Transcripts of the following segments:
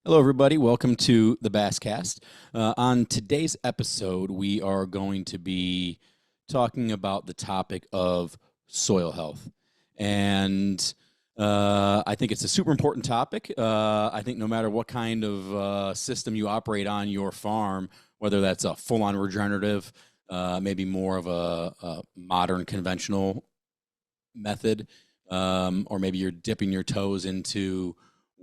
Hello, everybody. Welcome to the Basscast. On today's episode, we are going to be talking about the topic of soil health. And I think it's a super important topic. I think no matter what kind of system you operate on your farm, whether that's a full-on regenerative, maybe more of a modern conventional method, or maybe you're dipping your toes into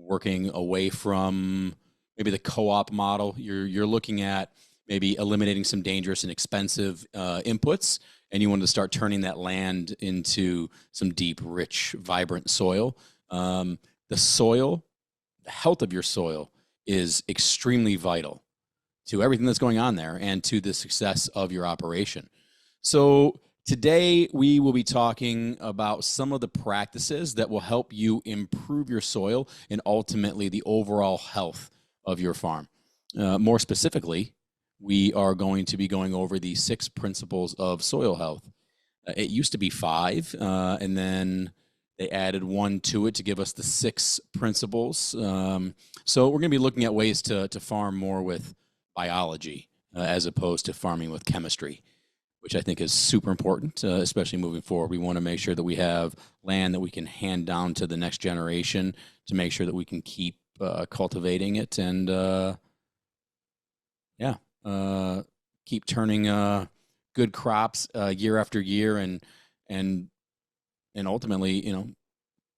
working away from maybe the co-op model. You're looking at maybe eliminating some dangerous and expensive inputs, and you want to start turning that land into some deep, rich, vibrant soil. The soil, the health of your soil is extremely vital to everything that's going on there and to the success of your operation. So today we will be talking about some of the practices that will help you improve your soil and ultimately the overall health of your farm. More specifically, we are going to be going over the 6 principles of soil health. It used to be 5, and then they added 1 to it to give us the 6 principles. So we're going to be looking at ways to farm more with biology as opposed to farming with chemistry, which I think is super important, especially moving forward. We want to make sure that we have land that we can hand down to the next generation to make sure that we can keep cultivating it and, keep turning good crops year after year and ultimately,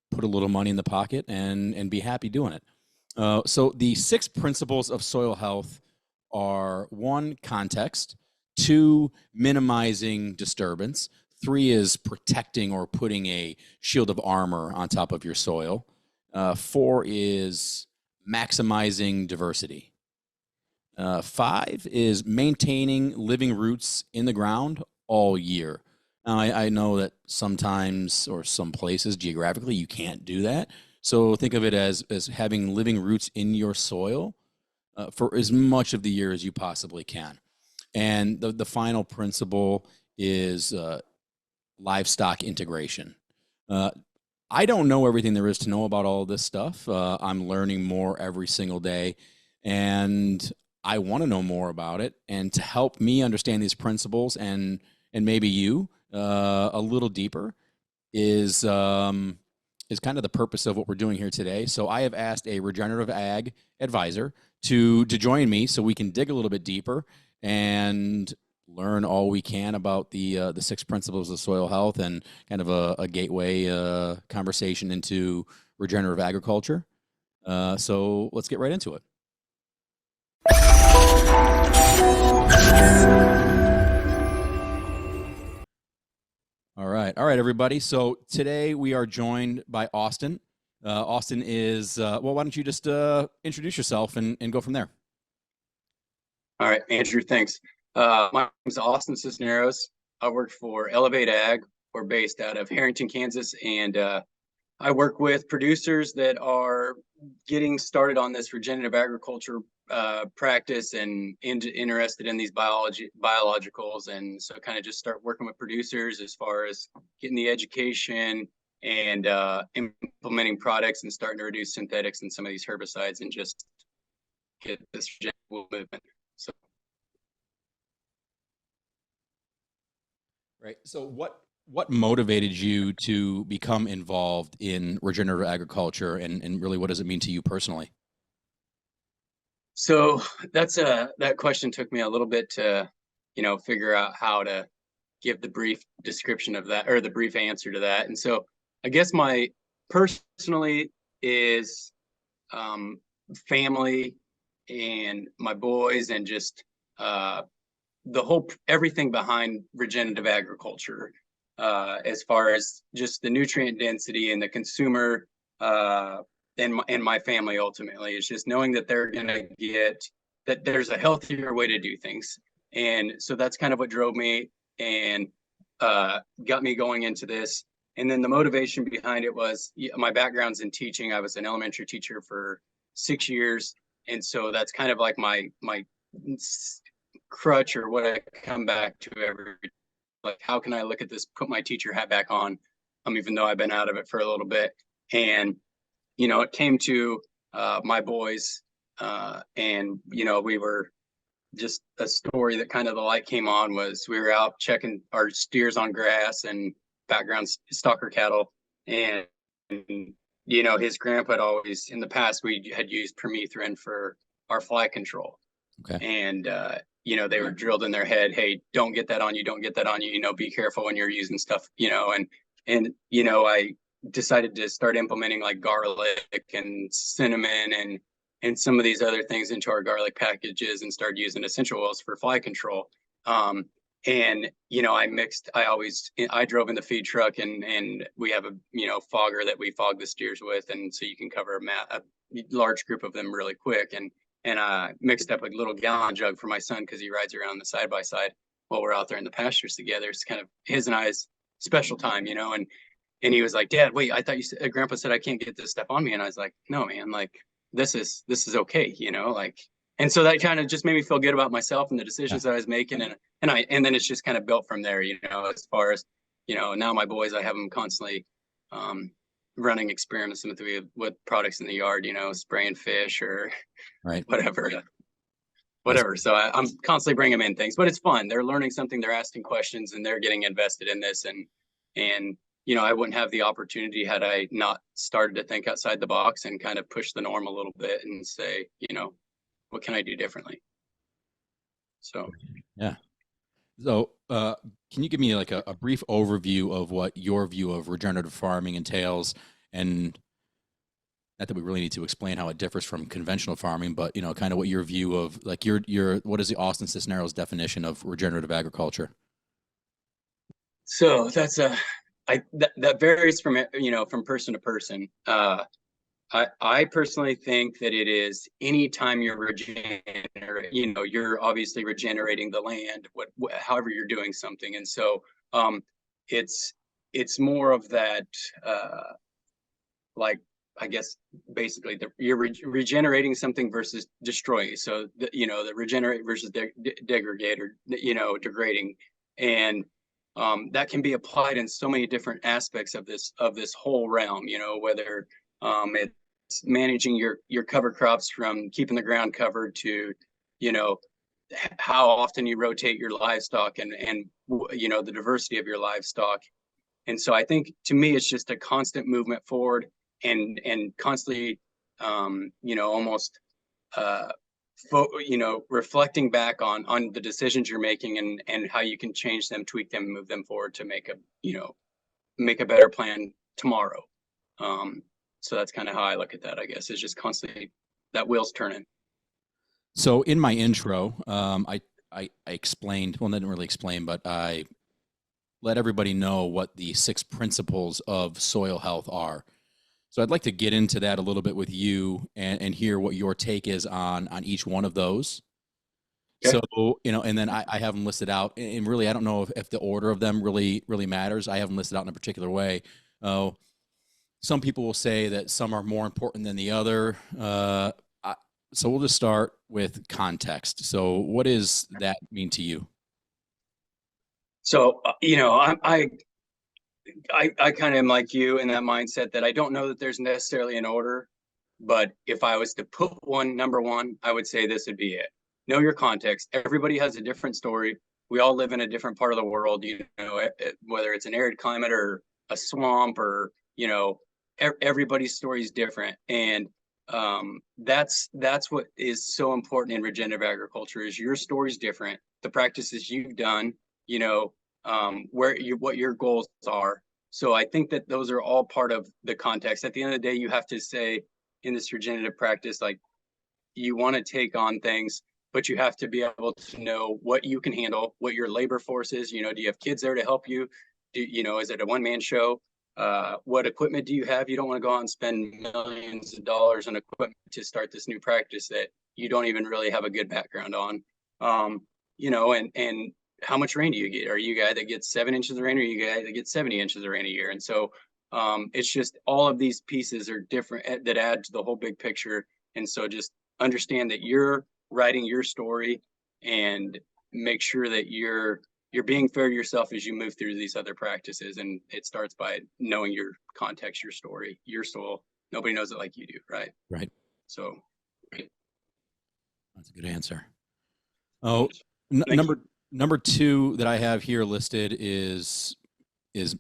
put a little money in the pocket and be happy doing it. So the 6 principles of soil health are: 1, context; 2, minimizing disturbance; 3 is protecting or putting a shield of armor on top of your soil; 4 is maximizing diversity; 5 is maintaining living roots in the ground all year. Now, I know that sometimes or some places geographically you can't do that. So think of it as having living roots in your soil for as much of the year as you possibly can. And the final principle is livestock integration. I don't know everything there is to know about all of this stuff. I'm learning more every single day, and I want to know more about it. And to help me understand these principles and maybe you a little deeper is kind of the purpose of what we're doing here today. So I have asked a regenerative ag advisor to join me so we can dig a little bit deeper and learn all we can about the 6 principles of soil health and kind of a gateway conversation into regenerative agriculture. So let's get right into it. All right, everybody. So today we are joined by Austin. Austin is, why don't you just introduce yourself and go from there? All right, Andrew, thanks. My name is Austin Cisneros. I work for Elevate Ag. We're based out of Harrington, Kansas, and I work with producers that are getting started on this regenerative agriculture practice and interested in these biologicals. And so kind of just start working with producers as far as getting the education and implementing products and starting to reduce synthetics and some of these herbicides and just get this movement. So, right. So what motivated you to become involved in regenerative agriculture, and really what does it mean to you personally? So that question took me a little bit to, figure out how to give the brief description of that or the brief answer to that. And so I guess my personally is family and my boys and just the whole everything behind regenerative agriculture, as far as just the nutrient density and the consumer and my family. Ultimately, it's just knowing that they're going to get that there's a healthier way to do things. And so that's kind of what drove me and got me going into this. And then the motivation behind it was my background's in teaching. I was an elementary teacher for 6 years. And so that's kind of like my crutch, or what I come back to every, like, how can I look at this, put my teacher hat back on, even though I've been out of it for a little bit. And it came to my boys And, we were just a story that kind of the light came on was we were out checking our steers on grass and background stalker cattle. And, his grandpa had always, in the past, we had used permethrin for our fly control. Okay. And, they were drilled in their head, hey, don't get that on you, don't get that on you, be careful when you're using stuff, I decided to start implementing like garlic and cinnamon and some of these other things into our garlic packages and started using essential oils for fly control. And I drove in the feed truck and we have a fogger that we fog the steers with, and so you can cover a large group of them really quick. And I mixed up a little gallon jug for my son because he rides around the side by side while we're out there in the pastures together. It's kind of his and I's special time, and he was like, Dad, wait, I thought Grandpa said I can't get this stuff on me. And I was like, no, man, like this is okay, like, and so that kind of just made me feel good about myself and the decisions that I was making. And then it's just kind of built from there, as far as, now my boys, I have them constantly running experiments with products in the yard, spraying fish or Right. whatever. So I'm constantly bringing them in things, but it's fun. They're learning something, they're asking questions, and they're getting invested in this. And I wouldn't have the opportunity had I not started to think outside the box and kind of push the norm a little bit and say, what can I do differently? So, yeah. So, can you give me like a brief overview of what your view of regenerative farming entails? And not that we really need to explain how it differs from conventional farming, but kind of what your view of like what is the Austin Cisneros definition of regenerative agriculture? So that's that varies from from person to person. I personally think that it is anytime you're you're obviously regenerating the land, however you're doing something. And so it's more of that, like, I guess, basically you're regenerating something versus destroying. So, the regenerate versus degrade or, degrading. And that can be applied in so many different aspects of this whole realm, whether it's managing your cover crops from keeping the ground covered to, how often you rotate your livestock and the diversity of your livestock. And so I think to me, it's just a constant movement forward and constantly, almost, reflecting back on the decisions you're making and how you can change them, tweak them, move them forward to make a better plan tomorrow. So that's kind of how I look at that, I guess, is just constantly that wheel's turning. So in my intro, I explained, well, I didn't really explain, but I let everybody know what the 6 principles of soil health are. So I'd like to get into that a little bit with you and hear what your take is on each one of those. Okay. So, and then I have them listed out, and really, I don't know if the order of them really matters. I have them listed out in a particular way. Some people will say that some are more important than the other. So we'll just start with context. So what does that mean to you? So, I kind of am like you in that mindset that I don't know that there's necessarily an order, but if I was to put number one, I would say this would be it. Know your context. Everybody has a different story. We all live in a different part of the world, whether it's an arid climate or a swamp or, everybody's story is different. And that's what is so important in regenerative agriculture is your story's different. The practices you've done, what your goals are. So I think that those are all part of the context. At the end of the day, you have to say in this regenerative practice, like, you want to take on things, but you have to be able to know what you can handle, what your labor force is. Do you have kids there to help you? Is it a one-man show? What equipment do you have? You don't want to go out and spend millions of dollars on equipment to start this new practice that you don't even really have a good background on. And how much rain do you get? Are you a guy that gets 7 inches of rain, or are you a guy that gets 70 inches of rain a year? And so it's just all of these pieces are different that add to the whole big picture. And so just understand that you're writing your story and make sure that you're being fair to yourself as you move through these other practices. And it starts by knowing your context, your story, your soil. Nobody knows it like you do, right? Right. So a good answer. Oh, Thank you. number two that I have here listed is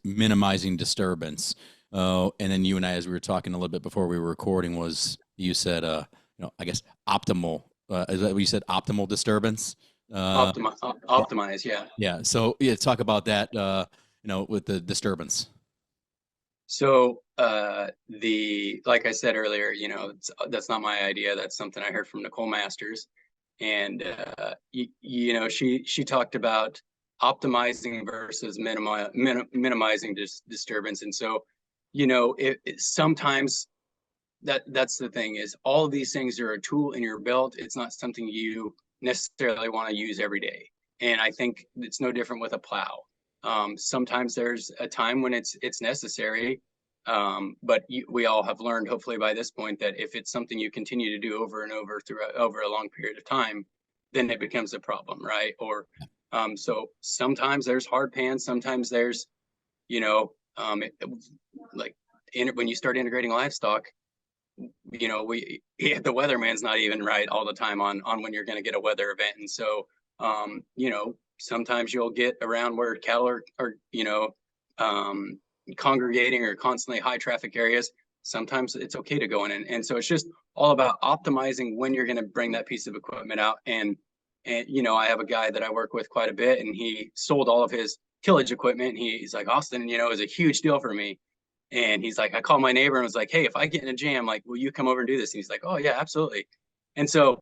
minimizing disturbance. And then you and I, as we were talking a little bit before we were recording, was you said, I guess optimal. Is that what you said? Optimal disturbance. Optimize, yeah. Yeah. So yeah, talk about that. With the disturbance. So like I said earlier, that's not my idea. That's something I heard from Nicole Masters, and she talked about optimizing versus minimizing disturbance. And so, sometimes that's the thing, is all of these things are a tool in your belt. It's not something you necessarily want to use every day. And I think it's no different with a plow. Sometimes there's a time when it's necessary, but we all have learned, hopefully by this point, that if it's something you continue to do over and over over a long period of time, then it becomes a problem, right? Or so sometimes there's hard pans, sometimes there's, when you start integrating livestock, the weatherman's not even right all the time on when you're going to get a weather event. And so sometimes you'll get around where cattle are congregating or constantly high traffic areas. Sometimes it's okay to go in, and so it's just all about optimizing when you're going to bring that piece of equipment out. And I have a guy that I work with quite a bit, and he sold all of his tillage equipment, and he's like, Austin, is a huge deal for me. And he's like, I called my neighbor and was like, hey, if I get in a jam, like, will you come over and do this? And he's like, oh yeah, absolutely. And so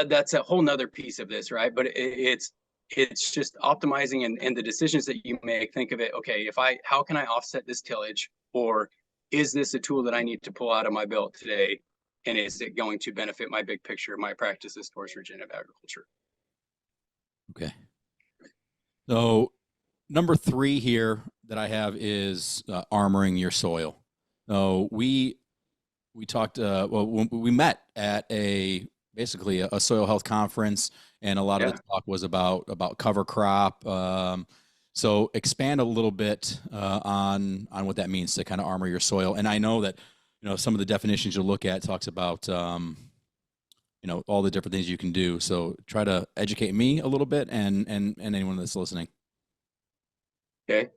that's a whole nother piece of this, right? But it's just optimizing, and the decisions that you make. Think of it, okay, how can I offset this tillage, or is this a tool that I need to pull out of my belt today? And is it going to benefit my big picture, my practices towards regenerative agriculture? Okay. So number three here that I have is armoring your soil. So we talked, we met at basically a soil health conference, and a lot of the talk was about cover crop. So expand a little bit on what that means to kind of armor your soil. And I know that, some of the definitions you'll look at talks about, all the different things you can do. So try to educate me a little bit and anyone that's listening. Okay.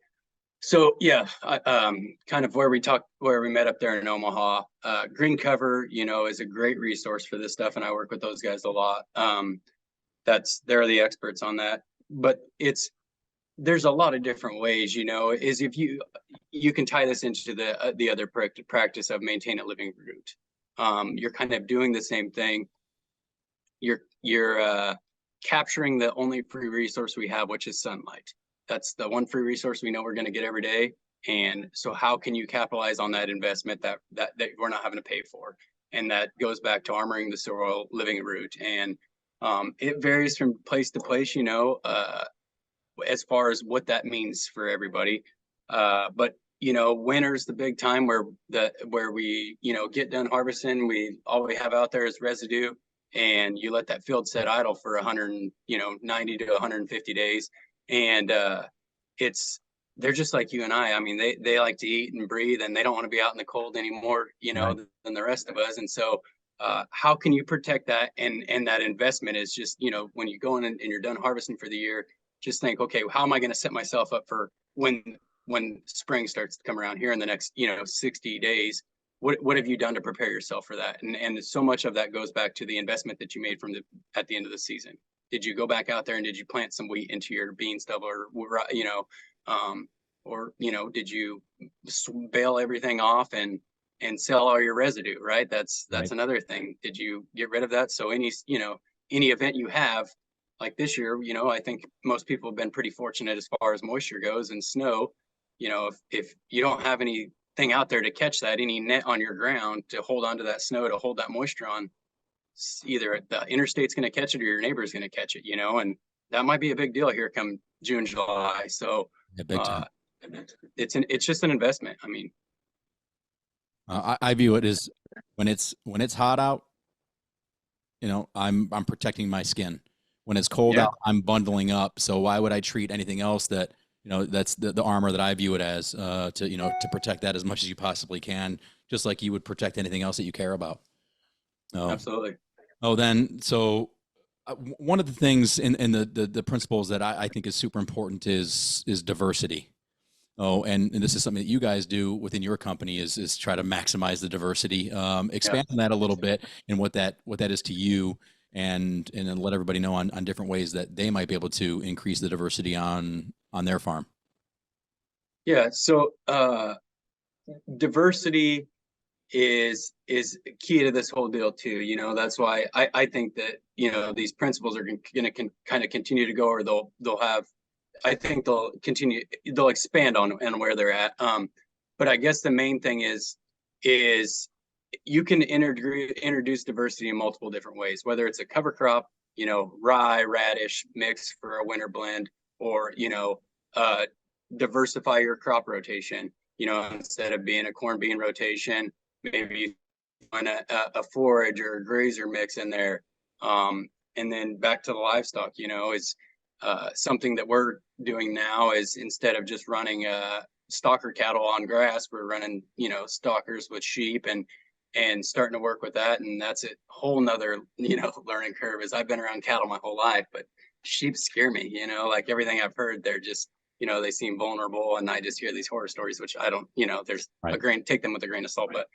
So yeah, kind of where we met up there in Omaha, Green Cover, is a great resource for this stuff, and I work with those guys a lot. They're the experts on that. But there's a lot of different ways, is if you can tie this into the other practice of maintain a living root. You're kind of doing the same thing. You're capturing the only free resource we have, which is sunlight. That's the one free resource we know we're going to get every day. And so how can you capitalize on that investment that we're not having to pay for? And that goes back to armoring the soil, living root. And it varies from place to place, as far as what that means for everybody. But winter's the big time where we get done harvesting. All we have out there is residue, and you let that field set idle for 90 to 150 days. And they're just like you and I. I mean, they like to eat and breathe, and they don't want to be out in the cold anymore, right, than the rest of us. And so how can you protect that? And that investment is just, when you go in and you're done harvesting for the year, just think, okay, how am I going to set myself up for when spring starts to come around here in the next 60 days? What have you done to prepare yourself for that? And so much of that goes back to the investment that you made at the end of the season. Did you go back out there and did you plant some wheat into your bean stubble, or did you bale everything off and sell all your residue, right? That's right. Another thing. Did you get rid of that? So any event you have, like this year, I think most people have been pretty fortunate as far as moisture goes and snow. If you don't have anything out there to catch that, any net on your ground to hold onto that snow, to hold that moisture on, either the interstate's going to catch it or your neighbor's going to catch it, and that might be a big deal here come June, July. So it's just an investment. I mean, I view it as when it's hot out, I'm protecting my skin. When it's cold out, I'm bundling up. So why would I treat anything else that, that's the armor that I view it as, to protect that as much as you possibly can, just like you would protect anything else that you care about. Absolutely. Oh, then so one of the things in the principles that I think is super important is diversity. Oh, and this is something that you guys do within your company is try to maximize the diversity. Yeah. Expand on that a little bit and what that is to you, and then let everybody know on different ways that they might be able to increase the diversity on their farm. Yeah. So diversity is key to this whole deal too. That's why I think that these principles are going to kind of continue to go, or they'll have. I think they'll expand on where they're at. But I guess the main thing is you can introduce diversity in multiple different ways, whether it's a cover crop, rye, radish mix for a winter blend, or diversify your crop rotation. Instead of being a corn bean rotation, maybe on a forage or a grazer mix in there. And then back to the livestock, is something that we're doing now is instead of just running stalker cattle on grass, we're running, stalkers with sheep and starting to work with that. And that's a whole nother, learning curve. As I've been around cattle my whole life, but sheep scare me, like everything I've heard, they're just, they seem vulnerable, and I just hear these horror stories, which I don't, there's a Right. grain, take them with a grain of salt. But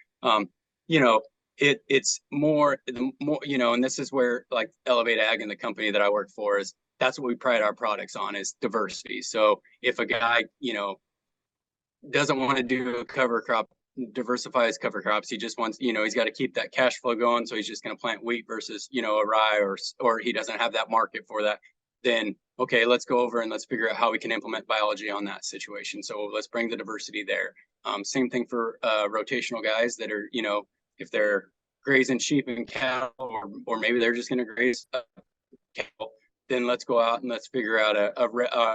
you know, it's more the more, and this is where like Elevate Ag and the company that I work for is that's what we pride our products on, is diversity. So if a guy, doesn't want to do a cover crop, diversify his cover crops, he just wants, he's got to keep that cash flow going. So he's just going to plant wheat versus, a rye, or he doesn't have that market for that. Then, okay, let's go over and let's figure out how we can implement biology on that situation. So let's bring the diversity there. Same thing for rotational guys that are, if they're grazing sheep and cattle, or maybe they're just going to graze cattle, then let's go out and let's figure out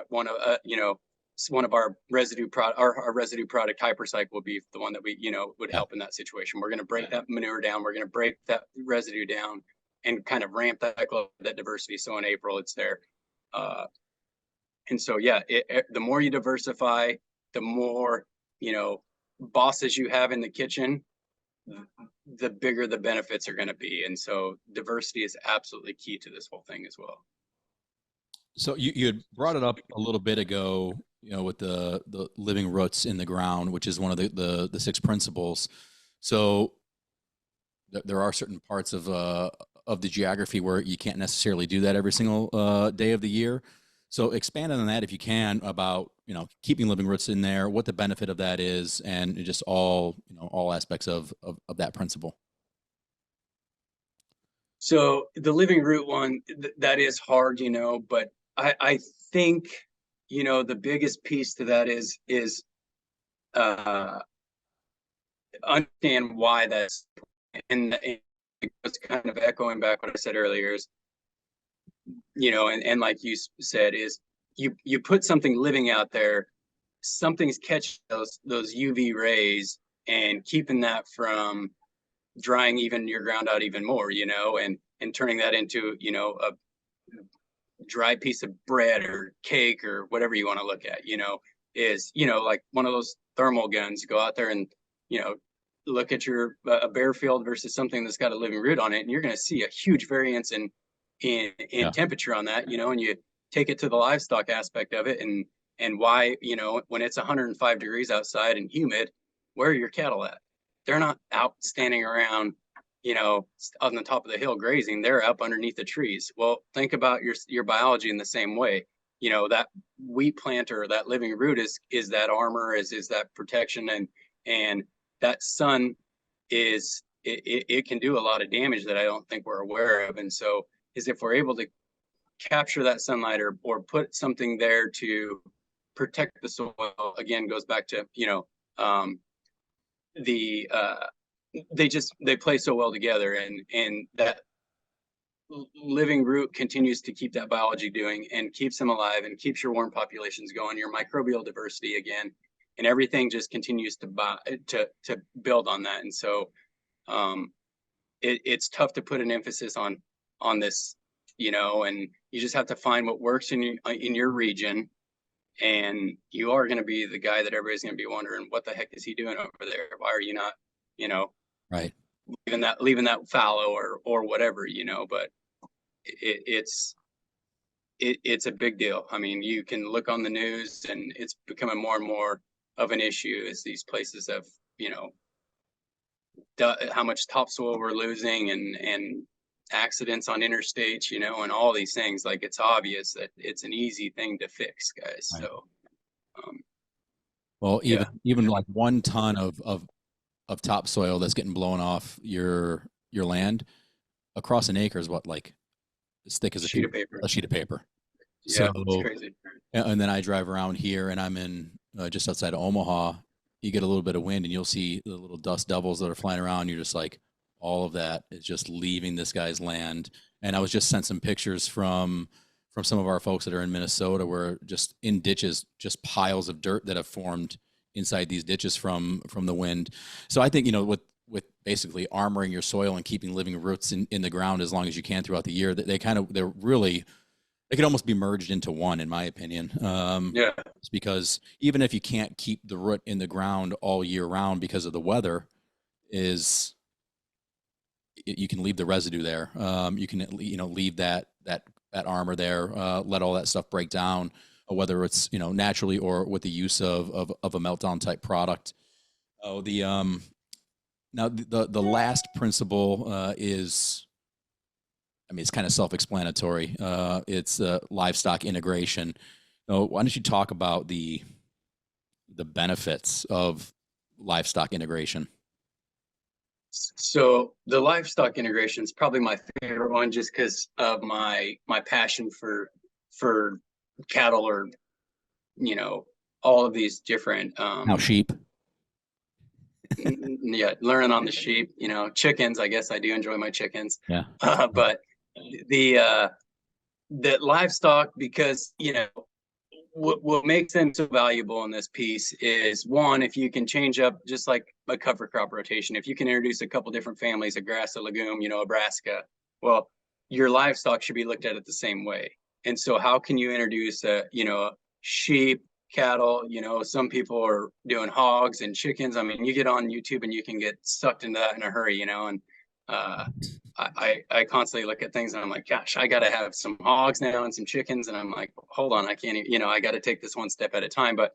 one of our residue product, our residue product hypercycle beef, the one that we, would Yeah. help in that situation. We're going to break that manure down. We're going to break that residue down and kind of ramp that diversity. So in April, it's there. And so, yeah, the more you diversify, the more, bosses you have in the kitchen, the bigger the benefits are going to be. And so diversity is absolutely key to this whole thing as well. So you had brought it up a little bit ago, with the living roots in the ground, which is one of the six principles. So there are certain parts of the geography where you can't necessarily do that every single day of the year. So expand on that if you can about keeping living roots in there, what the benefit of that is, and just all aspects of that principle. So the living root one, that is hard, but I think, the biggest piece to that is uh, understand why that's, and it's kind of echoing back what I said earlier is, and like you said, is you put something living out there, something's catching those UV rays and keeping that from drying even your ground out even more, and turning that into, a dry piece of bread or cake or whatever you want to look at, is, like one of those thermal guns. Go out there and, look at your a bare field versus something that's got a living root on it, and you're going to see a huge variance in Yeah. temperature on that, and you take it to the livestock aspect of it, and why, when it's 105 degrees outside and humid, where are your cattle at? They're not out standing around, on the top of the hill grazing. They're up underneath the trees. Well, think about your biology in the same way. That wheat planter, that living root is that armor, is that protection, and that sun it can do a lot of damage that I don't think we're aware of. And so is if we're able to capture that sunlight, or put something there to protect the soil, again, goes back to, the they play so well together, and that living root continues to keep that biology doing and keeps them alive and keeps your worm populations going, your microbial diversity again, and everything just continues to build on that. And so it's tough to put an emphasis on this, and you just have to find what works in your region, and you are going to be the guy that everybody's going to be wondering, what the heck is he doing over there? Why are you not, you know, Right. leaving that fallow or whatever, but it's a big deal. I mean, you can look on the news and it's becoming more and more of an issue as these places have, how much topsoil we're losing and accidents on interstates, and all these things. Like, it's obvious that it's an easy thing to fix, guys. Right. So, Well, yeah, even like 1 ton of topsoil that's getting blown off your land across an acre is what, like as thick as sheet of paper. a sheet of paper. Yeah, it's So, crazy. and then I drive around here, and I'm in just outside of Omaha. You get a little bit of wind, and you'll see the little dust devils that are flying around. You're just like, all of that is just leaving this guy's land. And I was just sent some pictures from some of our folks that are in Minnesota, where just in ditches, just piles of dirt that have formed inside these ditches from the wind. So I think, with basically armoring your soil and keeping living roots in the ground as long as you can throughout the year, that they're really, they could almost be merged into one, in my opinion. Yeah. It's because even if you can't keep the root in the ground all year round because of the weather, you can leave the residue there. You can leave that armor there, let all that stuff break down, whether it's naturally or with the use of a meltdown type product. Oh, now the last principle is, I mean, it's kind of self-explanatory. It's livestock integration. Why don't you talk about the benefits of livestock integration? So the livestock integration is probably my favorite one, just because of my passion for cattle, or all of these different Now sheep. yeah, learning on the sheep, chickens. I guess I do enjoy my chickens. Yeah. But the livestock, because what makes them so valuable in this piece is, one, if you can change up, just like a cover crop rotation, if you can introduce a couple different families, a grass, a legume, a brassica, well, your livestock should be looked at it the same way. And so how can you introduce sheep, cattle, some people are doing hogs and chickens. I mean, you get on YouTube and you can get sucked into that in a hurry, and I constantly look at things and I'm like, gosh, I got to have some hogs now and some chickens. And I'm like, hold on, I can't even, I got to take this one step at a time. But,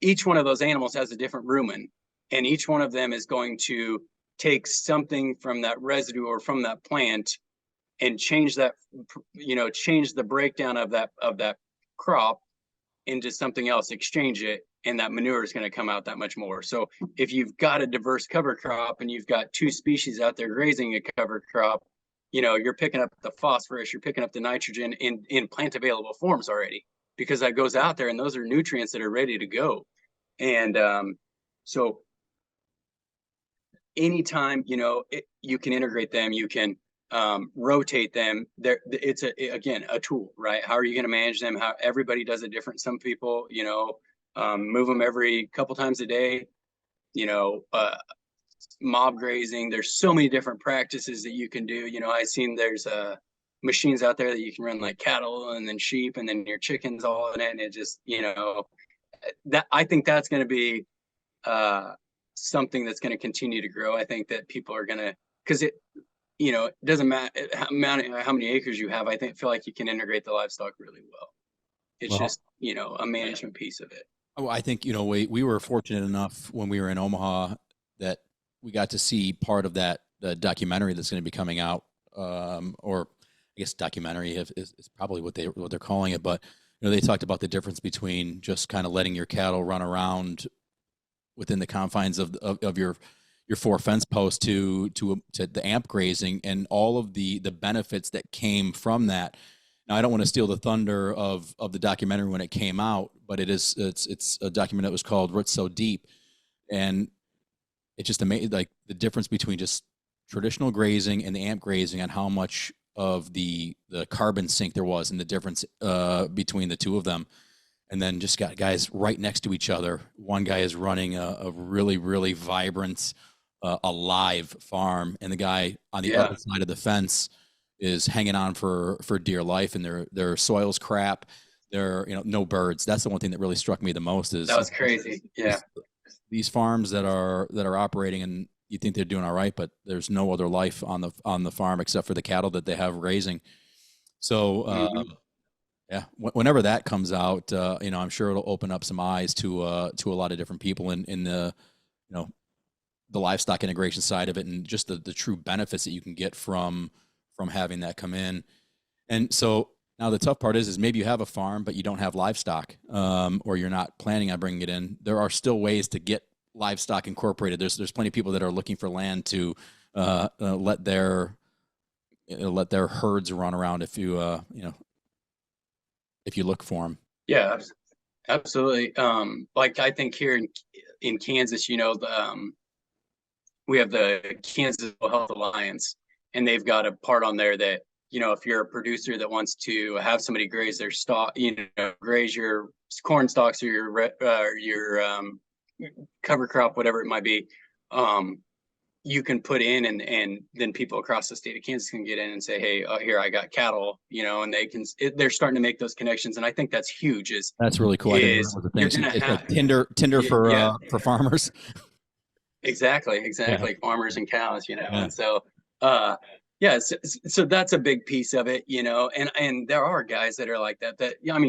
each one of those animals has a different rumen, and each one of them is going to take something from that residue or from that plant and change that, change the breakdown of that crop into something else, exchange it, and that manure is going to come out that much more. So if you've got a diverse cover crop and you've got two species out there grazing a cover crop, you're picking up the phosphorus, you're picking up the nitrogen in plant available forms already, because that goes out there and those are nutrients that are ready to go. And so anytime, you can integrate them, you can rotate them. It's again a tool, right? How are you going to manage them? How everybody does it different. Some people, move them every couple times a day. Mob grazing. There's so many different practices that you can do. I've seen there's machines out there that you can run like cattle and then sheep and then your chickens all in it, and it just that I think that's going to be something that's going to continue to grow. I think that people are going to, because it doesn't matter how many acres you have. I feel like you can integrate the livestock really well. It's just, a management piece of it. Oh, I think, we were fortunate enough when we were in Omaha that we got to see part of that documentary that's going to be coming out, or I guess documentary is probably what they're calling it. But, they talked about the difference between just kind of letting your cattle run around within the confines of your 4 fence posts to the amp grazing and all of the benefits that came from that. Now, I don't want to steal the thunder of the documentary when it came out, but it's a document that was called Roots So Deep, and it just amazing, like the difference between just traditional grazing and the amp grazing, and how much of the carbon sink there was, and the difference between the two of them. And then just got guys right next to each other. One guy is running a really, really vibrant, alive farm, and the guy on the other side of the fence is hanging on for dear life, and their soil's crap. There, no birds. That's the one thing that really struck me the most. Is that was crazy. Yeah, these farms that are operating, and you think they're doing all right, but there's no other life on the farm except for the cattle that they have grazing. So yeah, whenever that comes out, I'm sure it'll open up some eyes to a lot of different people in the the livestock integration side of it, and just the true benefits that you can get from having that come in. And so now the tough part is maybe you have a farm, but you don't have livestock, or you're not planning on bringing it in. There are still ways to get livestock incorporated. There's plenty of people that are looking for land to let their herds run around if you if you look for them. Yeah, absolutely. Like I think here in Kansas, we have the Kansas Health Alliance, and they've got a part on there that, if you're a producer that wants to have somebody graze their stock, graze your corn stalks or your cover crop, whatever it might be, you can put in, and then people across the state of Kansas can get in and say, hey, here, I got cattle, and they're starting to make those connections. And I think that's huge. That's really cool. I didn't know that was a thing. It's like Tinder for farmers. Exactly. Yeah. Farmers and cows, Yeah. And so, so that's a big piece of it, and there are guys that are like that,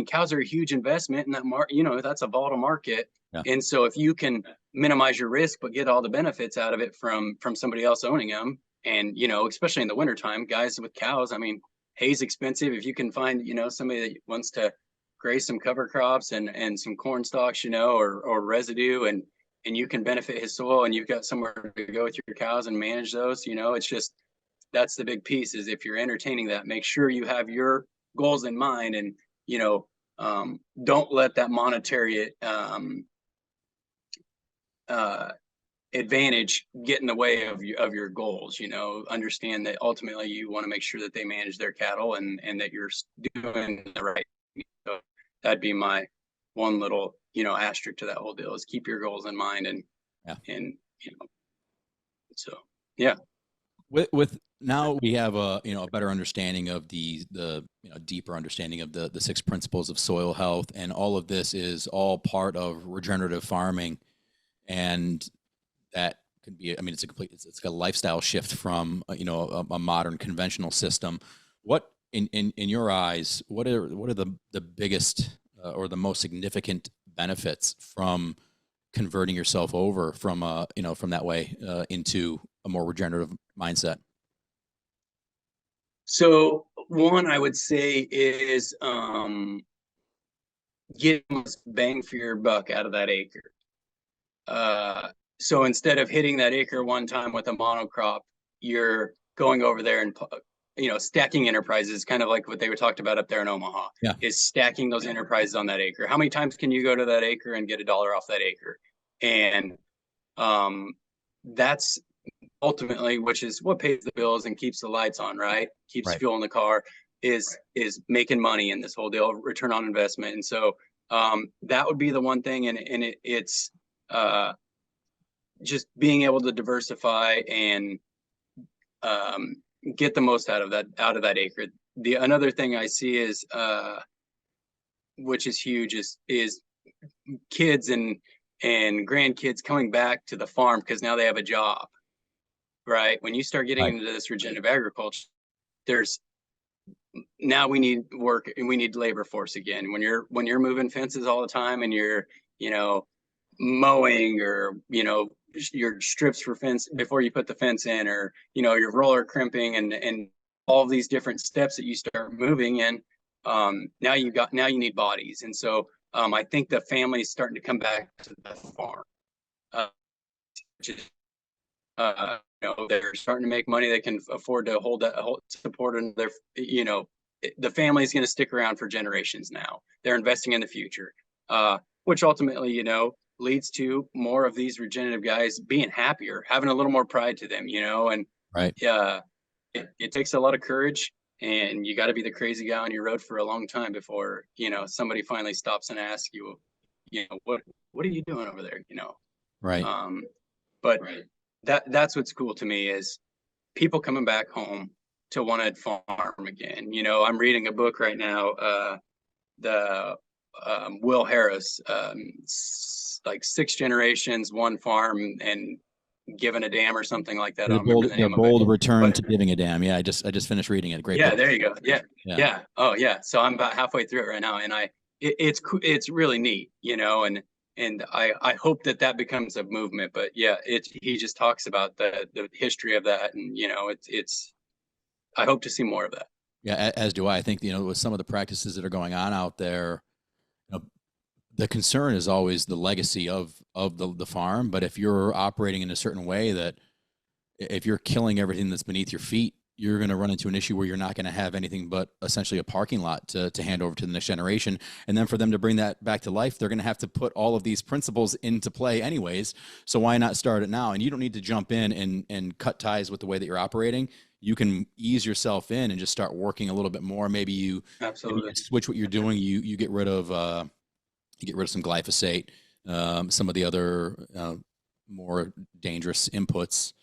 cows are a huge investment in that that's a volatile market. Yeah. And so if you can minimize your risk, but get all the benefits out of it from somebody else owning them, and, especially in the wintertime, guys with cows, hay's expensive. If you can find, somebody that wants to graze some cover crops and some corn stalks, or residue, and you can benefit his soil, and you've got somewhere to go with your cows and manage those, it's just, that's the big piece, is if you're entertaining that, make sure you have your goals in mind, and, don't let that monetary advantage get in the way of your goals. Understand that ultimately you want to make sure that they manage their cattle, and that you're doing the right. So that'd be my one little, asterisk to that whole deal, is keep your goals in mind. And so, yeah. With now we have a better understanding of the deeper understanding of the 6 principles of soil health, and all of this is all part of regenerative farming, and that could be, it's a lifestyle shift from a modern conventional system. What in your eyes, what are the biggest or the most significant benefits from converting yourself over from from that way into a more regenerative mindset? So one, I would say, is get bang for your buck out of that acre. So instead of hitting that acre one time with a monocrop, you're going over there and stacking enterprises, kind of like what they were talked about up there in Omaha. Yeah. Is stacking those enterprises on that acre. How many times can you go to that acre and get $1 off that acre? And that's ultimately, which is what pays the bills and keeps the lights on, right? Keeps Right. fuel in the car, is making money in this whole deal, return on investment. And so that would be the one thing. And it's just being able to diversify and get the most out of that acre. Another thing I see is which is huge, is kids and grandkids coming back to the farm because now they have a job, right? When you start getting into this regenerative agriculture, now we need work, and we need labor force again. When you're moving fences all the time, and you're mowing, or your strips for fence before you put the fence in, or your roller crimping, and all these different steps that you start moving in, now you need bodies. And so I think the family's starting to come back to the farm, which is they're starting to make money. They can afford to hold support, and the family's going to stick around for generations now. They're investing in the future, which ultimately leads to more of these regenerative guys being happier, having a little more pride to them, and Right. It takes a lot of courage, and you got to be the crazy guy on your road for a long time before somebody finally stops and asks you, what are you doing over there, Right. But that's what's cool to me, is people coming back home to want to farm again. I'm reading a book right now, the Will Harris, like 6 generations, one farm, and given a damn or something like that. I Their don't remember bold, the their name of it, bold return but to giving a damn. Yeah, I just finished reading it. Great yeah, book. there you go. Yeah, Yeah. yeah. Oh, yeah. So I'm about halfway through it right now, and it's really neat, and I hope that becomes a movement. But yeah, he just talks about the history of that, and it's I hope to see more of that. Yeah, as do I. I think, with some of the practices that are going on out there, you know, the concern is always the legacy of the farm. But if you're operating in a certain way that if you're killing everything that's beneath your feet, you're going to run into an issue where you're not going to have anything but essentially a parking lot to hand over to the next generation. And then for them to bring that back to life, they're going to have to put all of these principles into play anyways. So why not start it now? And you don't need to jump in and cut ties with the way that you're operating. You can ease yourself in and just start working a little bit more. Maybe you Absolutely. switch what you're doing. You get rid of some glyphosate, some of the other more dangerous inputs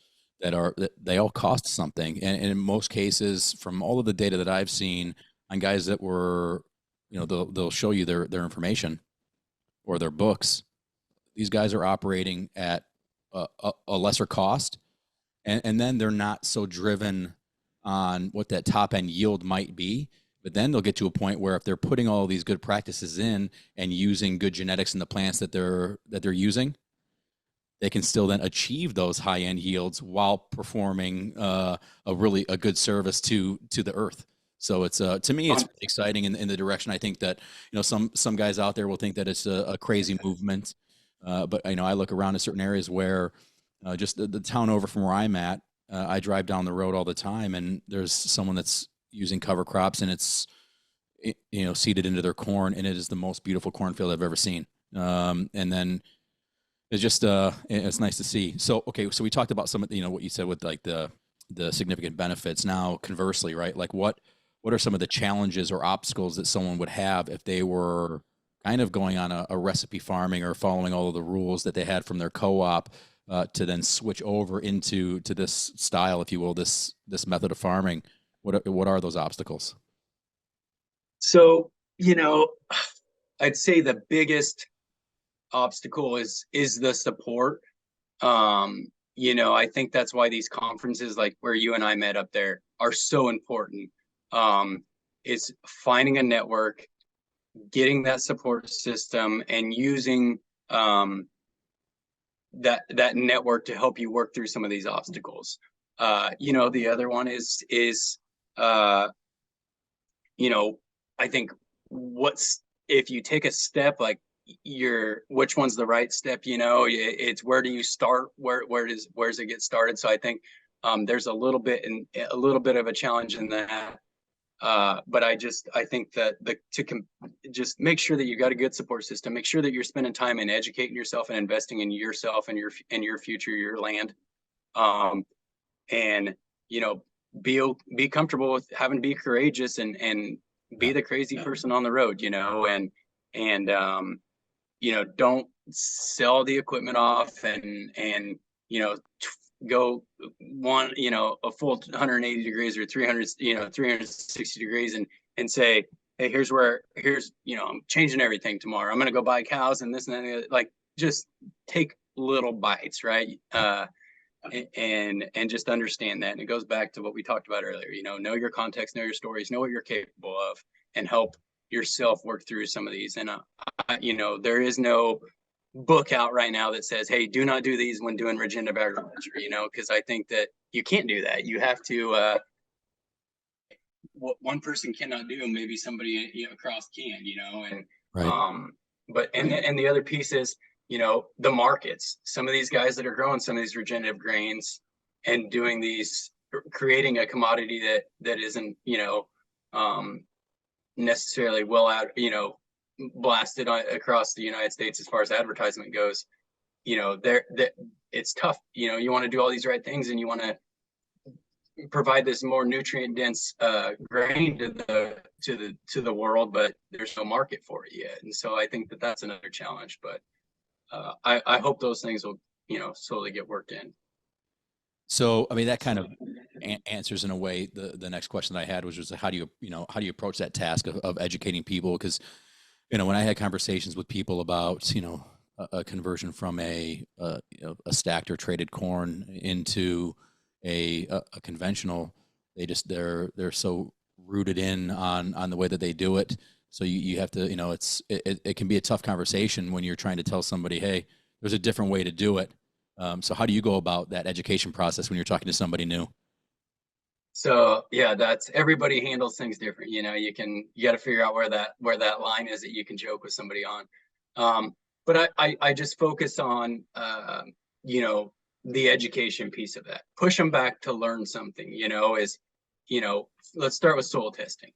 that they all cost something. And in most cases, from all of the data that I've seen on guys that were, they'll show you their information or their books. These guys are operating at a lesser cost, and then they're not so driven on what that top end yield might be. But then they'll get to a point where if they're putting all these good practices in and using good genetics in the plants that they're using, they can still then achieve those high end yields while performing a good service to the earth. So it's to me it's exciting in the direction. I think that some guys out there will think that it's a crazy movement, but I look around at certain areas where just the town over from where I'm at, I drive down the road all the time, and there's someone that's using cover crops, and it's seeded into their corn, and it is the most beautiful cornfield I've ever seen. And then it's just it's nice to see. So okay, so we talked about some of what you said with like the significant benefits. Now conversely, right? Like what are some of the challenges or obstacles that someone would have if they were kind of going on a recipe farming or following all of the rules that they had from their co-op to then switch over into this style, if you will, this method of farming? What are those obstacles? So, I'd say the biggest obstacle is the support. I think that's why these conferences like where you and I met up there are so important. Is finding a network, getting that support system, and using that network to help you work through some of these obstacles. The other one is I think what's if you take a step like which one's the right step, it's where do you start, where does it get started. So I think there's a little bit of a challenge in that, but I think that just make sure that you've got a good support system, make sure that you're spending time in educating yourself and investing in yourself and your future, your land, and be comfortable with having to be courageous and be the crazy person on the road, and don't sell the equipment off and go a full 180 degrees or 300 360 degrees and say, hey, here's I'm changing everything tomorrow, I'm going to go buy cows and this and that. Like, just take little bites, right? And just understand that. And it goes back to what we talked about earlier, know your context, know your stories, know what you're capable of, and help yourself work through some of these. And there is no book out right now that says, hey, do not do these when doing regenerative agriculture, because I think that you can't do that. You have to what one person cannot do, maybe somebody across can, and Right. but and the other piece is the markets. Some of these guys that are growing some of these regenerative grains and doing these, creating a commodity that isn't necessarily well out blasted across the United States as far as advertisement goes. It's tough. You want to do all these right things and you want to provide this more nutrient dense grain to the world, but there's no market for it yet. And so I think that that's another challenge. But I hope those things will slowly get worked in. So, I mean, that kind of answers in a way the next question that I had, which was how do you approach that task of educating people? Because when I had conversations with people about a conversion from a stacked or traded corn into a conventional. They're so rooted in on the way that they do it. So you have to, it can be a tough conversation when you're trying to tell somebody, hey, there's a different way to do it. So how do you go about that education process when you're talking to somebody new? So yeah, that's everybody handles things different. You got to figure out where that line is that you can joke with somebody on. But I just focus on the education piece of that. Push them back to learn something. Let's start with soil testing.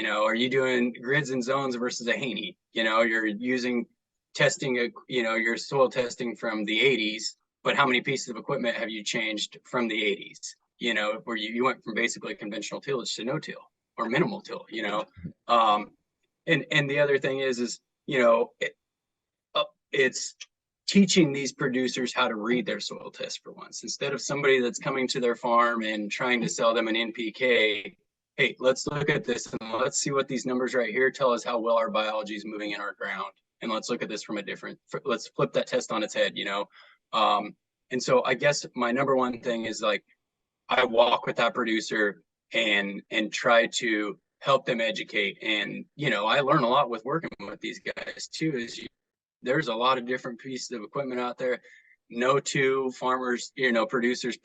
Are you doing grids and zones versus a Haney? You're using testing your soil testing from the 80s, but how many pieces of equipment have you changed from the 80s? Where you went from basically conventional tillage to no-till or minimal till, and the other thing is, it's teaching these producers how to read their soil test for once. Instead of somebody that's coming to their farm and trying to sell them an NPK, hey, let's look at this and let's see what these numbers right here tell us how well our biology is moving in our ground. And let's look at this from let's flip that test on its head, And so I guess my number one thing is like, I walk with that producer and try to help them educate. And, I learn a lot with working with these guys too, there's a lot of different pieces of equipment out there. No two farmers, producers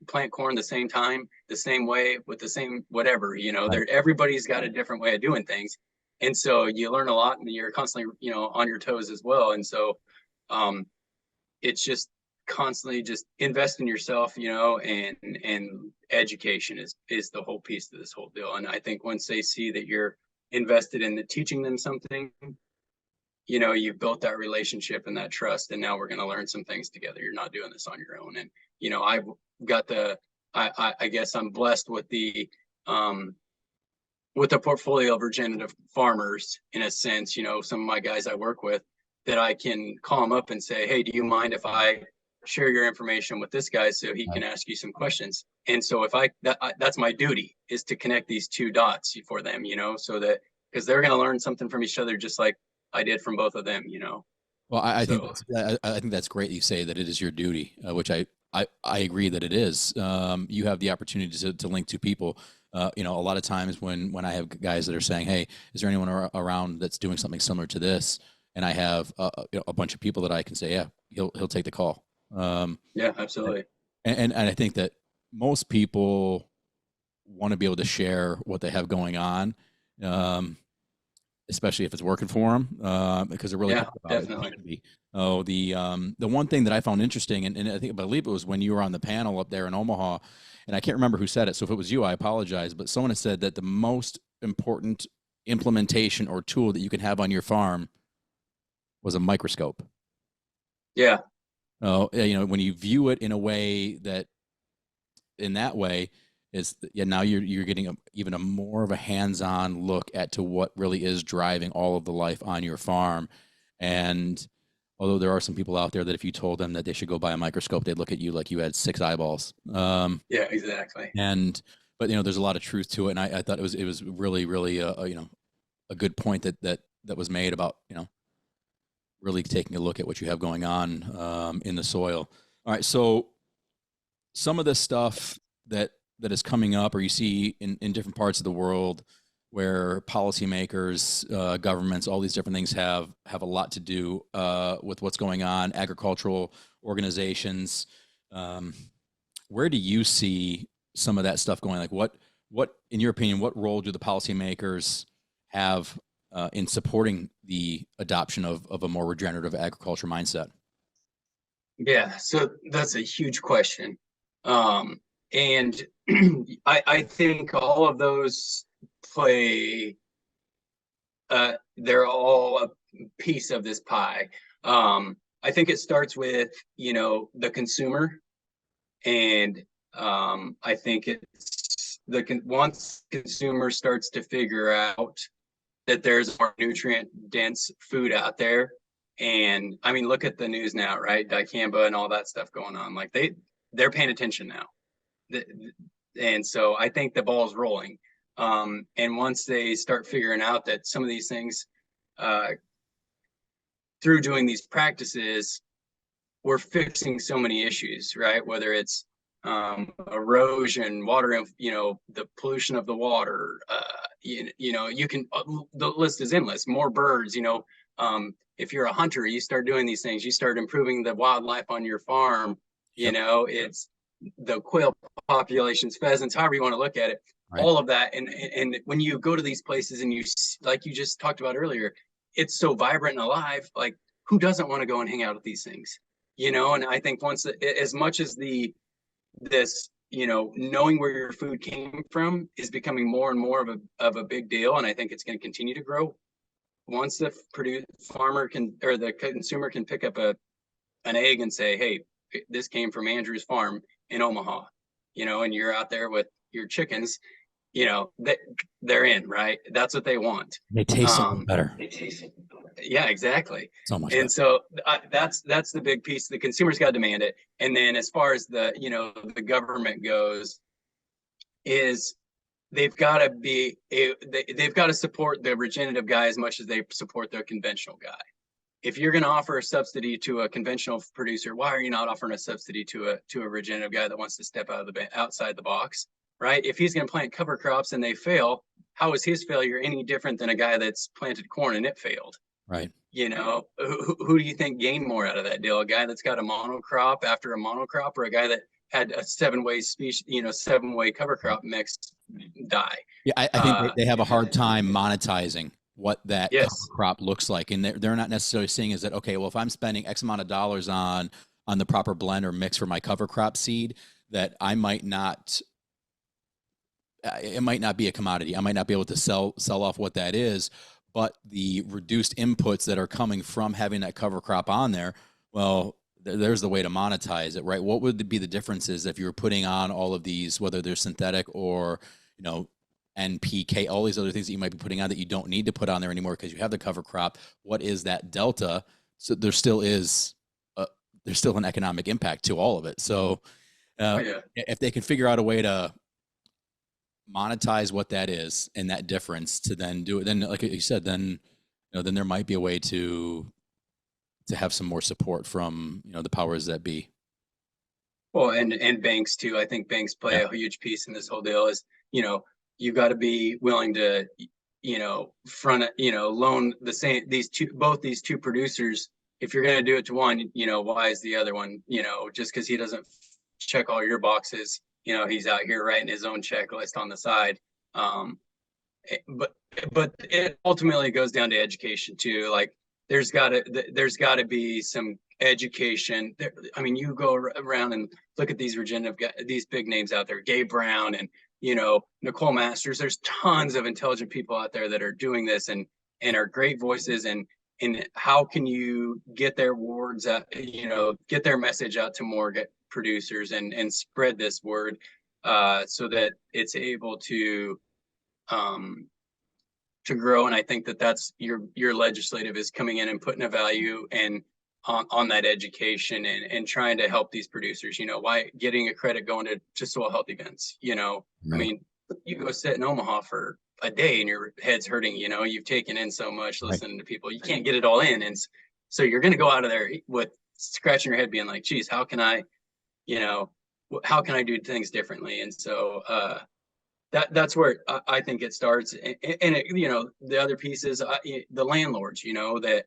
plant corn the same time, the same way, with the same whatever, everybody's got a different way of doing things. And so you learn a lot and you're constantly, on your toes as well. And so it's just constantly just invest in yourself, and education is the whole piece of this whole deal. And I think once they see that you're invested in teaching them something, you've built that relationship and that trust, and now we're going to learn some things together. You're not doing this on your own. And I've got I guess I'm blessed with the portfolio of regenerative farmers in a sense. Some of my guys I work with, that I can call them up and say, hey, do you mind if I share your information with this guy so he can ask you some questions? And so that's my duty, is to connect these two dots for them, so that, because they're going to learn something from each other, just like I did from both of them, Well, I think that's great. You say that it is your duty, which I agree that it is. You have the opportunity to link two people. A lot of times when I have guys that are saying, "Hey, is there anyone around that's doing something similar to this?" and I have a bunch of people that I can say, "Yeah, he'll take the call." Yeah, absolutely. And I think that most people want to be able to share what they have going on. Especially if it's working for them, because they're really proud about definitely. it. The one thing that I found interesting, and I believe it was when you were on the panel up there in Omaha, and I can't remember who said it. So if it was you, I apologize. But someone has said that the most important implementation or tool that you can have on your farm was a microscope. Yeah. When you view it in a way that is, now you're getting even a more of a hands-on look to what really is driving all of the life on your farm. And although there are some people out there that if you told them that they should go buy a microscope, they'd look at you like you had 6 eyeballs. Yeah, exactly. But there's a lot of truth to it, and I thought it was really, really a good point that was made about really taking a look at what you have going on in the soil. All right, so some of the stuff that is coming up, or you see in different parts of the world, where policymakers, governments, all these different things have a lot to do with what's going on, agricultural organizations. Where do you see some of that stuff going? Like what, in your opinion, what role do the policymakers have in supporting the adoption of a more regenerative agriculture mindset? Yeah, so that's a huge question. And I think all of those play, they're all a piece of this pie. I think it starts with, the consumer. And I think it's once consumer starts to figure out that there's more nutrient dense food out there. And I mean, look at the news now, right? Dicamba and all that stuff going on. Like they're paying attention now. And so I think the ball's rolling. And once they start figuring out that some of these things through doing these practices, we're fixing so many issues, right? Whether it's erosion, water, the pollution of the water, you can, the list is endless. More birds, if you're a hunter, you start doing these things, you start improving the wildlife on your farm, Yep. It's the quail populations, pheasants, however you want to look at it, Right. all of that. And when you go to these places and you, like you just talked about earlier, it's so vibrant and alive, like who doesn't want to go and hang out at these things? And I think once, as much as this, knowing where your food came from is becoming more and more of a big deal. And I think it's going to continue to grow. Once the farmer can, or the consumer can pick up an egg and say, hey, this came from Andrew's farm in Omaha, and you're out there with your chickens, they're in, right? That's what they want. They taste so much better. Yeah, exactly. So much And better. so that's the big piece. The consumer's got to demand it. And then as far as the government goes, is they've got to support the regenerative guy as much as they support the conventional guy. If you're going to offer a subsidy to a conventional producer, why are you not offering a subsidy to a regenerative guy that wants to step outside the box, right? If he's going to plant cover crops and they fail, how is his failure any different than a guy that's planted corn and it failed? Right. Who do you think gained more out of that deal? A guy that's got a monocrop after a monocrop, or a guy that had a seven-way cover crop mix die? Yeah, I think they have a hard time monetizing what that Yes. cover crop looks like, and they're not necessarily seeing is that, okay, well, if I'm spending X amount of dollars on the proper blend or mix for my cover crop seed, that I might not, it might not be a commodity. I might not be able to sell off what that is, but the reduced inputs that are coming from having that cover crop on there, well, there's the way to monetize it, right? What would be the differences if you were putting on all of these, whether they're synthetic or, NPK, all these other things that you might be putting on that you don't need to put on there anymore because you have the cover crop? What is that delta? So there still is, there's still an economic impact to all of it. So if they can figure out a way to monetize what that is and that difference to then do it, then like you said, then then there might be a way to have some more support from the powers that be. Well, and banks too. I think banks play a huge piece in this whole deal. Is you've got to be willing to loan both these two producers. If you're going to do it to one, why is the other one, just because he doesn't check all your boxes, he's out here writing his own checklist on the side. But it ultimately goes down to education too. Like there's got to be some education. I mean, you go around and look at these these big names out there, Gabe Brown and Nicole Masters. There's tons of intelligent people out there that are doing this and are great voices. And how can you get their words out, get their message out to more producers and spread this word so that it's able to grow. And I think that's your legislative is coming in and putting a value and on that education and trying to help these producers, why getting a credit going to soil health events, right. I mean, you go sit in Omaha for a day and your head's hurting, you've taken in so much listening to people, you can't get it all in. And so you're going to go out of there with scratching your head being like, geez, how can I do things differently? And so, that's where I think it starts. And the other piece is the landlords, that,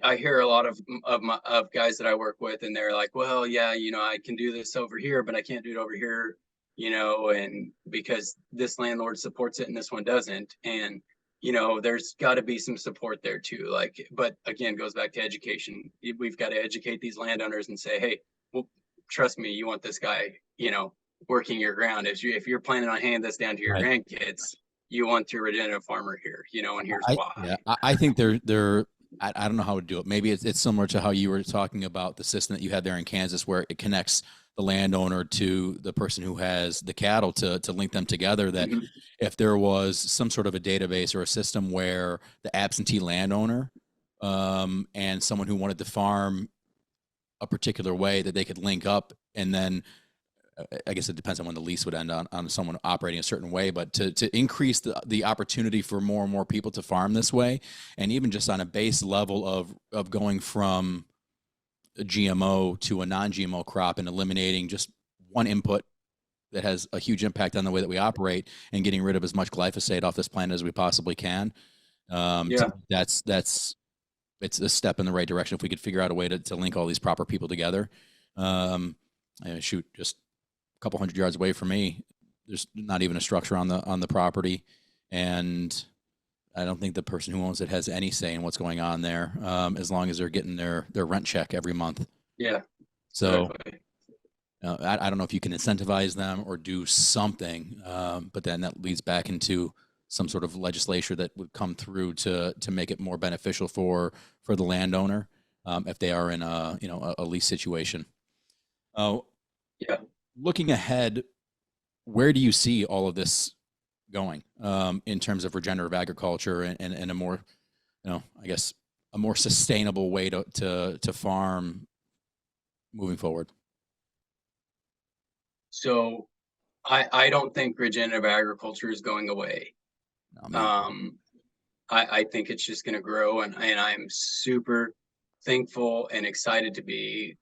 I hear a lot of guys that I work with, and they're like, well, yeah, I can do this over here, but I can't do it over here, and because this landlord supports it and this one doesn't. And, there's got to be some support there too. Like, but again, goes back to education. We've got to educate these landowners and say, hey, well, trust me, you want this guy, working your ground. If you're planning on handing this down to your grandkids, you want your regenerative farmer here, and here's why. Yeah, I think they're I don't know how to do it. Maybe it's similar to how you were talking about the system that you had there in Kansas, where it connects the landowner to the person who has the cattle to link them together. That if there was some sort of a database or a system where the absentee landowner and someone who wanted to farm a particular way, that they could link up and then I guess it depends on when the lease would end on someone operating a certain way, but to increase the opportunity for more and more people to farm this way, and even just on a base level of going from a GMO to a non-GMO crop and eliminating just one input that has a huge impact on the way that we operate, and getting rid of as much glyphosate off this planet as we possibly can. Yeah. That's it's a step in the right direction if we could figure out a way to link all these proper people together. Shoot, just a couple hundred yards away from me, there's not even a structure on the property, and I don't think the person who owns it has any say in what's going on there, as long as they're getting their rent check every month. Yeah. So Exactly. I don't know if you can incentivize them or do something, but then that leads back into some sort of legislature that would come through to make it more beneficial for the landowner, if they are in a lease situation. Yeah. Looking ahead, where do you see all of this going, in terms of regenerative agriculture and a more, I guess, a more sustainable way to farm moving forward? So I don't think regenerative agriculture is going away. I mean, Um, I think it's just going to grow, and I'm super thankful and excited to be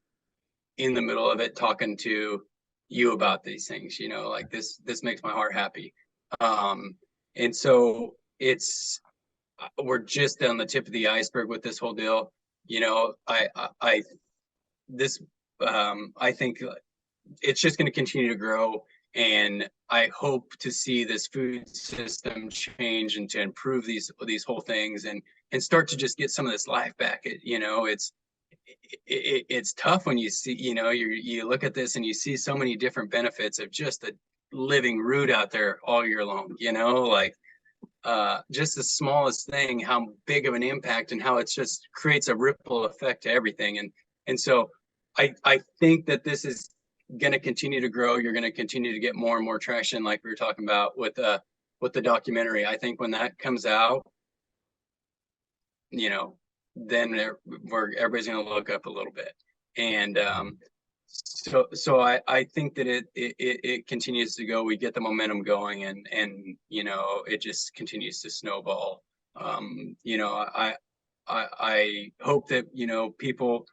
in the middle of it, talking to you about these things. Like this makes my heart happy. Um, and so we're just on the tip of the iceberg with this whole deal. I this I think it's just going to continue to grow, and I hope to see this food system change and to improve these whole things, and start to just get some of this life back. It's tough when you see, you look at this and you see so many different benefits of just a living root out there all year long, like just the smallest thing, how big of an impact, and how it just creates a ripple effect to everything. And so I think that this is going to continue to grow. You're going to continue to get more and more traction, like we were talking about with the documentary. I think when that comes out, then everybody's going to look up a little bit. And so I think that it continues to go. We get the momentum going, and it just continues to snowball. I hope that people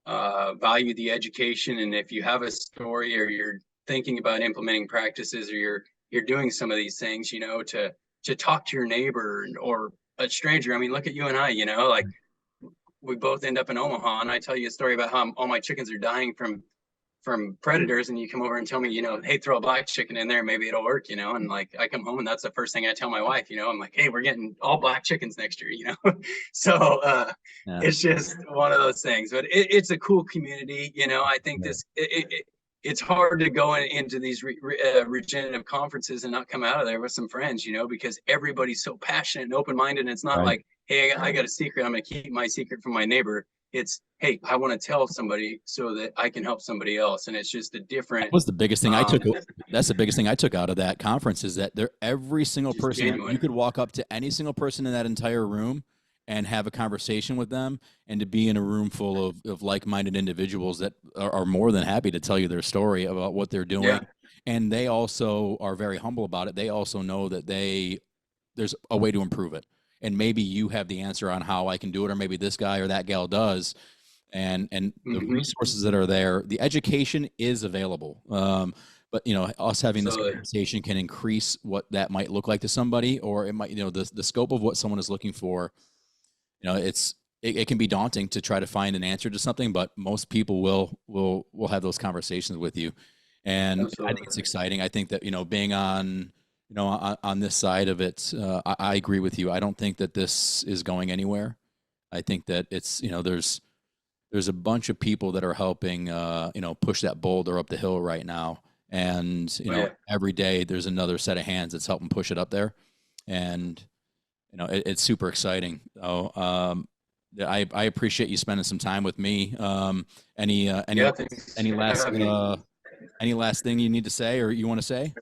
value the education, and if you have a story, or you're thinking about implementing practices, or you're doing some of these things, to talk to your neighbor or a stranger. I mean, look at you and I, like we both end up in Omaha, and I tell you a story about how all my chickens are dying from predators, and you come over and tell me, hey, throw a black chicken in there, maybe it'll work, and like I come home and that's the first thing I tell my wife, I'm like, hey, we're getting all black chickens next year. So yeah. it's just one of those things. But it's a cool community. I think it's hard to go into these regenerative conferences and not come out of there with some friends, because everybody's so passionate and open-minded. And it's not Right. like, hey, I got a secret, I'm going to keep my secret from my neighbor. It's, hey, I want to tell somebody so that I can help somebody else. And it's just a different, That was the biggest thing I took. That's the biggest thing I took out of that conference, is that every single just person, you genuine. could walk up to any single person in that entire room and have a conversation with them, and to be in a room full of like-minded individuals that are more than happy to tell you their story about what they're doing. Yeah. And they also are very humble about it. They also know that there's a way to improve it. And maybe you have the answer on how I can do it, or maybe this guy or that gal does. And the resources that are there, the education is available. But us having this conversation can increase what that might look like to somebody, or it might, the scope of what someone is looking for. It can be daunting to try to find an answer to something, but most people will have those conversations with you. And Absolutely. I think it's exciting. I think that, being on this side of it, I agree with you. I don't think that this is going anywhere. I think that it's, there's a bunch of people that are helping, push that boulder up the hill right now. And, every day there's another set of hands that's helping push it up there. And, it's super exciting. So, I appreciate you spending some time with me. Any last thing you need to say, or you want to say?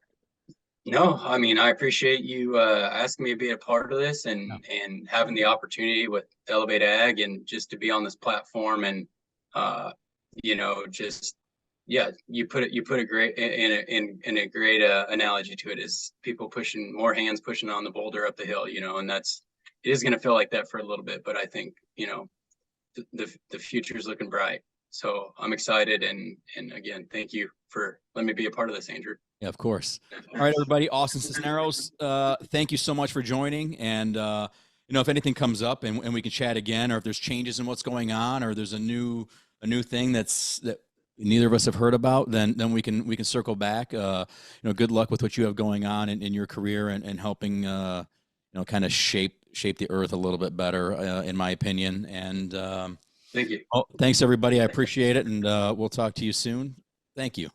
No, I mean, I appreciate you asking me to be a part of this, No. and having the opportunity with Elevate Ag, and just to be on this platform, and just yeah, you put a great in a great analogy to it, is people pushing, more hands pushing on the boulder up the hill, and it is going to feel like that for a little bit, but I think, the future is looking bright. So I'm excited, and again, thank you for letting me be a part of this, Andrew. Yeah, of course. All right, everybody. Austin Cisneros, thank you so much for joining. And if anything comes up and we can chat again, or if there's changes in what's going on, or there's a new thing that neither of us have heard about, then we can circle back. Good luck with what you have going on in your career and helping kind of shape the earth a little bit better, in my opinion. And Thank you. thanks everybody. I appreciate it, and we'll talk to you soon. Thank you.